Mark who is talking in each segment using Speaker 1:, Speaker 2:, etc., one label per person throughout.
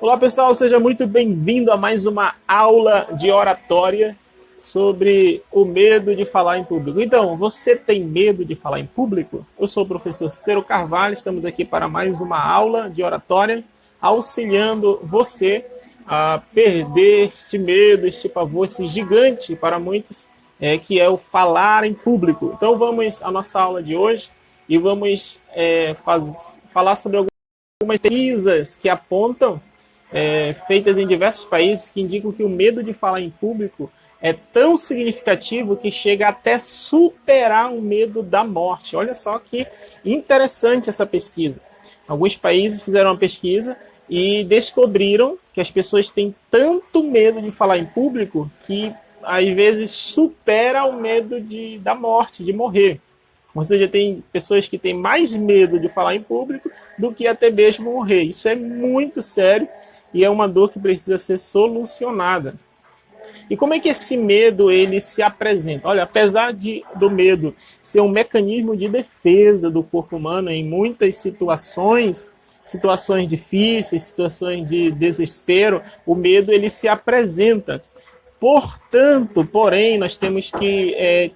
Speaker 1: Olá pessoal, seja muito bem-vindo a mais uma aula de oratória sobre o medo de falar em público. Então, você tem medo de falar em público? Eu sou o professor Ciro Carvalho, estamos aqui para mais uma aula de oratória, auxiliando você a perder este medo, este pavor, esse gigante para muitos, que é o falar em público. Então vamos à nossa aula de hoje e vamos falar sobre algumas pesquisas que apontam feitas em diversos países que indicam que o medo de falar em público é tão significativo que chega até superar o medo da morte. Olha só que interessante essa pesquisa. Alguns países fizeram uma pesquisa e descobriram que as pessoas têm tanto medo de falar em público que às vezes supera o medo da morte, de morrer. Ou seja, tem pessoas que têm mais medo de falar em público do que até mesmo morrer. Isso é muito sério e é uma dor que precisa ser solucionada. E como é que esse medo ele se apresenta? Olha, apesar do medo ser um mecanismo de defesa do corpo humano em muitas situações difíceis, situações de desespero, o medo ele se apresenta. Portanto, porém, nós temos que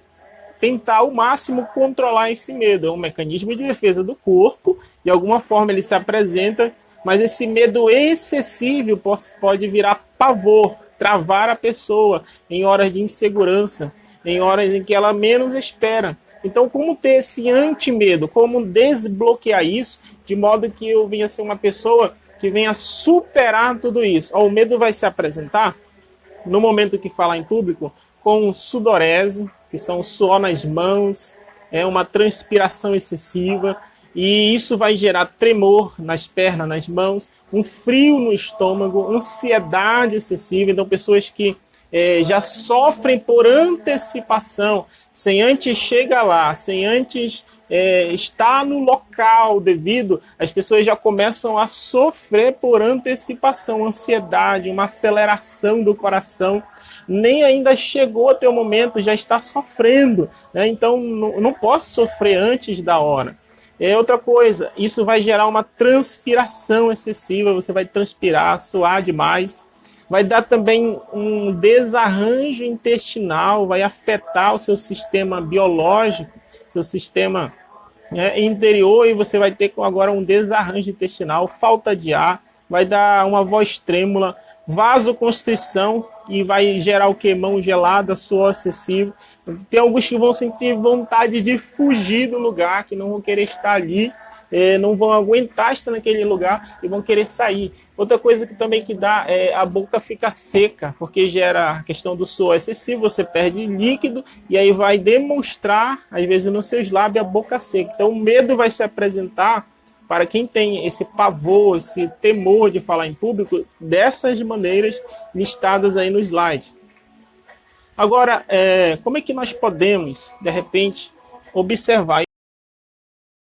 Speaker 1: tentar ao máximo controlar esse medo. É um mecanismo de defesa do corpo, de alguma forma ele se apresenta, mas esse medo excessivo pode virar pavor, travar a pessoa em horas de insegurança, em horas em que ela menos espera. Então, como ter esse anti-medo? Como desbloquear isso de modo que eu venha ser uma pessoa que venha superar tudo isso? O medo vai se apresentar no momento que falar em público com sudorese, que são suor nas mãos, uma transpiração excessiva, e isso vai gerar tremor nas pernas, nas mãos, um frio no estômago, ansiedade excessiva. Então, pessoas que já sofrem por antecipação, sem antes chegar lá, sem antes estar no local devido, as pessoas já começam a sofrer por antecipação, ansiedade, uma aceleração do coração. Nem ainda chegou até o momento, já está sofrendo, né? Então, não posso sofrer antes da hora. Outra coisa, isso vai gerar uma transpiração excessiva, você vai transpirar, suar demais. Vai dar também um desarranjo intestinal, vai afetar o seu sistema biológico, seu sistema interior, e você vai ter agora um desarranjo intestinal, falta de ar, vai dar uma voz trêmula, vasoconstrição, e vai gerar o quê? Mão gelada, suor excessivo. Tem alguns que vão sentir vontade de fugir do lugar, que não vão querer estar ali, não vão aguentar estar naquele lugar e vão querer sair. Outra coisa que também que dá é a boca fica seca, porque gera a questão do suor excessivo, você perde líquido e aí vai demonstrar, às vezes, nos seus lábios a boca seca. Então o medo vai se apresentar para quem tem esse pavor, esse temor de falar em público, dessas maneiras listadas aí no slide. Agora, como é que nós podemos, de repente, observar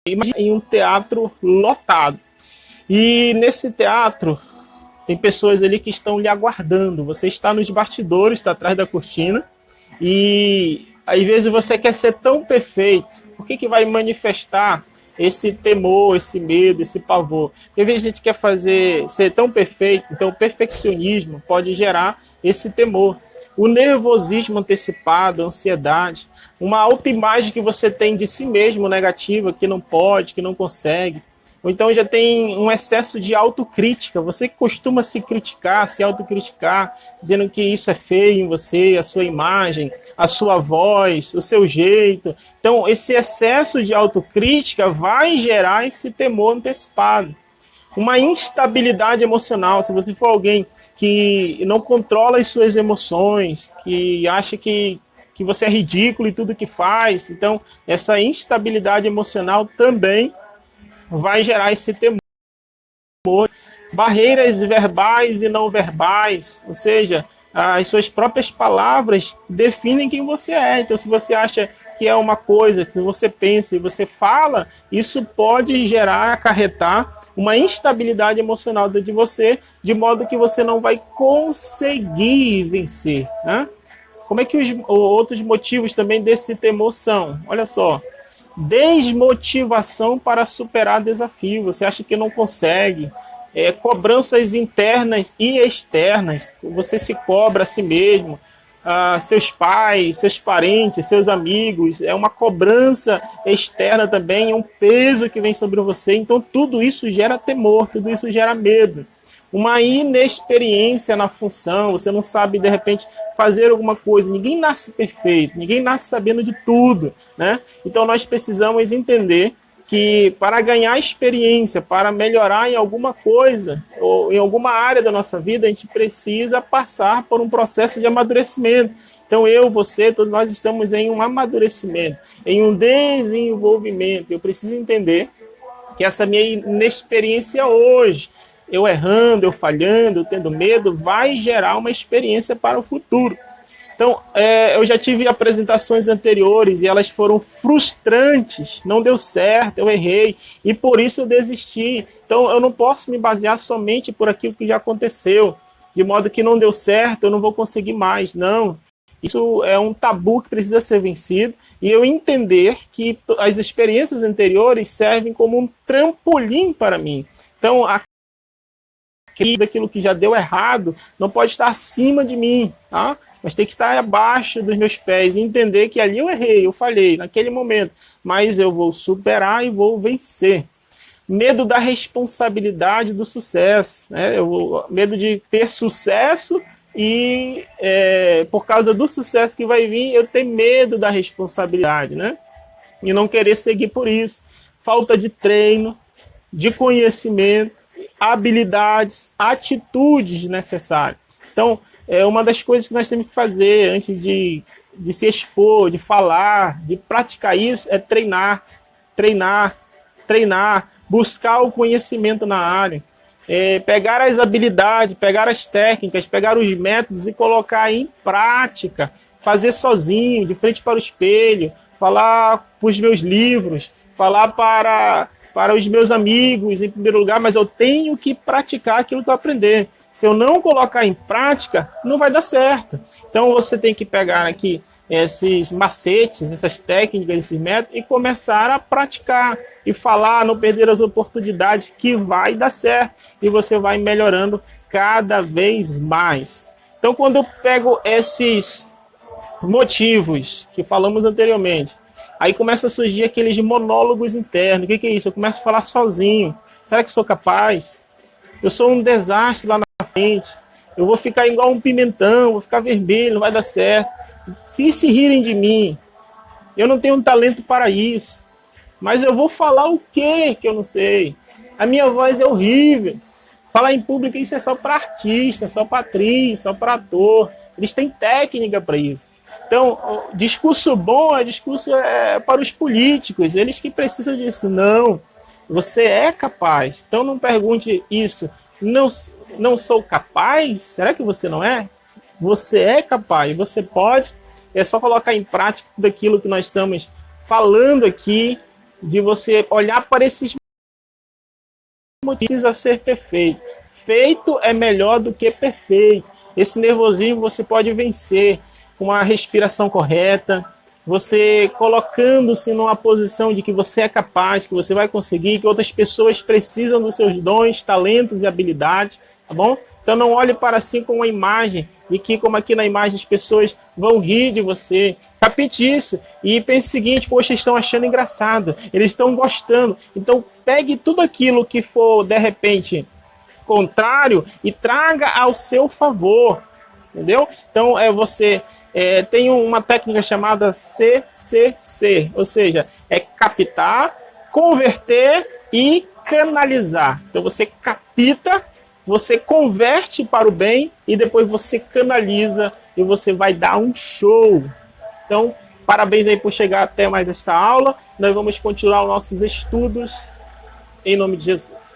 Speaker 1: em um teatro lotado? E nesse teatro, tem pessoas ali que estão lhe aguardando. Você está nos bastidores, está atrás da cortina, e às vezes você quer ser tão perfeito. O que vai manifestar esse temor, esse medo, esse pavor? Porque às vezes a gente quer ser tão perfeito, então o perfeccionismo pode gerar esse temor. O nervosismo antecipado, a ansiedade, uma autoimagem que você tem de si mesmo negativa, que não pode, que não consegue. Ou então já tem um excesso de autocrítica. Você costuma se criticar, se autocriticar, dizendo que isso é feio em você, a sua imagem, a sua voz, o seu jeito. Então, esse excesso de autocrítica vai gerar esse temor antecipado. Uma instabilidade emocional. Se você for alguém que não controla as suas emoções, que acha que você é ridículo em tudo que faz, então essa instabilidade emocional também vai gerar esse temor. Barreiras verbais e não verbais, ou seja, as suas próprias palavras definem quem você é. Então, se você acha que é uma coisa que você pensa e você fala, isso pode gerar, acarretar uma instabilidade emocional dentro de você, de modo que você não vai conseguir vencer, né? Como é que os outros motivos também desse temor são? Olha só. Desmotivação para superar desafio. Você acha que não consegue, cobranças internas e externas. Você se cobra a si mesmo, seus pais, seus parentes, seus amigos. É uma cobrança externa também, um peso que vem sobre você. Então, tudo isso gera temor, tudo isso gera medo. Uma inexperiência na função, você não sabe, de repente, fazer alguma coisa. Ninguém nasce perfeito, ninguém nasce sabendo de tudo, né? Então, nós precisamos entender que para ganhar experiência, para melhorar em alguma coisa, ou em alguma área da nossa vida, a gente precisa passar por um processo de amadurecimento. Então, eu, você, todos nós estamos em um amadurecimento, em um desenvolvimento. Eu preciso entender que essa minha inexperiência hoje, eu errando, eu falhando, eu tendo medo, vai gerar uma experiência para o futuro. Então, eu já tive apresentações anteriores e elas foram frustrantes, não deu certo, eu errei, e por isso eu desisti. Então, eu não posso me basear somente por aquilo que já aconteceu, de modo que não deu certo, eu não vou conseguir mais. Não, isso é um tabu que precisa ser vencido, e eu entender que as experiências anteriores servem como um trampolim para mim. Então, daquilo que já deu errado não pode estar acima de mim, tá? Mas tem que estar abaixo dos meus pés e entender que ali eu errei, eu falhei naquele momento, mas eu vou superar e vou vencer. Medo da responsabilidade do sucesso, né? Medo de ter sucesso e por causa do sucesso que vai vir, eu tenho medo da responsabilidade, né? E não querer seguir por isso. Falta de treino, de conhecimento, habilidades, atitudes necessárias. Então, uma das coisas que nós temos que fazer antes de se expor, de falar, de praticar isso, é treinar, buscar o conhecimento na área, pegar as habilidades, pegar as técnicas, pegar os métodos e colocar em prática, fazer sozinho, de frente para o espelho, falar para os meus livros, falar para os meus amigos, em primeiro lugar, mas eu tenho que praticar aquilo que eu aprender. Se eu não colocar em prática, não vai dar certo. Então, você tem que pegar aqui esses macetes, essas técnicas, esses métodos, e começar a praticar e falar, não perder as oportunidades, que vai dar certo. E você vai melhorando cada vez mais. Então, quando eu pego esses motivos que falamos anteriormente, aí começa a surgir aqueles monólogos internos. O que é isso? Eu começo a falar sozinho. Será que sou capaz? Eu sou um desastre lá na frente. Eu vou ficar igual um pimentão, vou ficar vermelho, não vai dar certo. Se rirem de mim, eu não tenho um talento para isso. Mas eu vou falar o quê que eu não sei? A minha voz é horrível. Falar em público, isso é só para artista, só para atriz, só para ator. Eles têm técnica para isso. Então, discurso bom discurso para os políticos, eles que precisam disso. Não, você é capaz. Então não pergunte isso. Não sou capaz? Será que você não é? Você é capaz, você pode. É só colocar em prática tudo aquilo que nós estamos falando aqui, de você olhar para esses motivos. Precisa ser perfeito. Feito é melhor do que perfeito. Esse nervosismo você pode vencer com uma respiração correta, você colocando-se numa posição de que você é capaz, que você vai conseguir, que outras pessoas precisam dos seus dons, talentos e habilidades, tá bom? Então não olhe para si com uma imagem de que, como aqui na imagem, as pessoas vão rir de você. Capite isso e pense o seguinte: poxa, estão achando engraçado, eles estão gostando. Então pegue tudo aquilo que for, de repente, contrário e traga ao seu favor, entendeu? Então você tem uma técnica chamada CCC, ou seja, é captar, converter e canalizar. Então você capta, você converte para o bem e depois você canaliza e você vai dar um show. Então, parabéns aí por chegar até mais esta aula. Nós vamos continuar os nossos estudos em nome de Jesus.